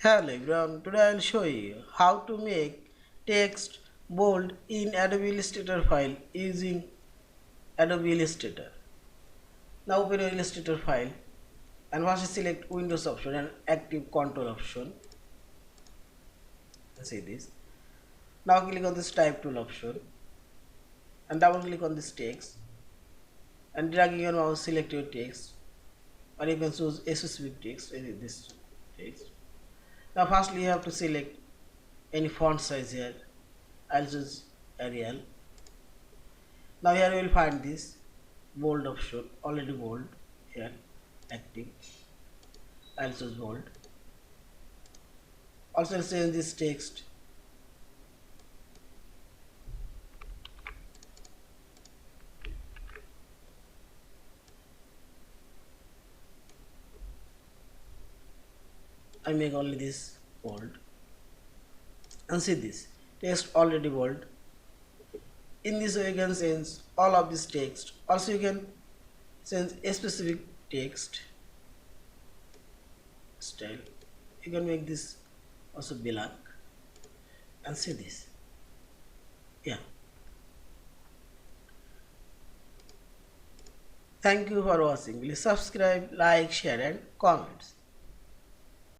Hello everyone, today I will show you how to make text bold in Adobe Illustrator file using Adobe Illustrator. Now open your Illustrator file and first select Windows option and active control option. See this. Now click on this type tool option and double click on this text and dragging your mouse select your text, or you can choose a specific text, this text. Now firstly you have to select any font size here. I'll choose Arial. Now here you will find this bold option, already bold here, active. I'll choose bold. Also change this text. I make only this bold. And see this text already bold. In this way you can change all of this text. Also you can change a specific text style. You can make this also black and see this. Yeah. Thank you for watching. Please subscribe, like, share and comments.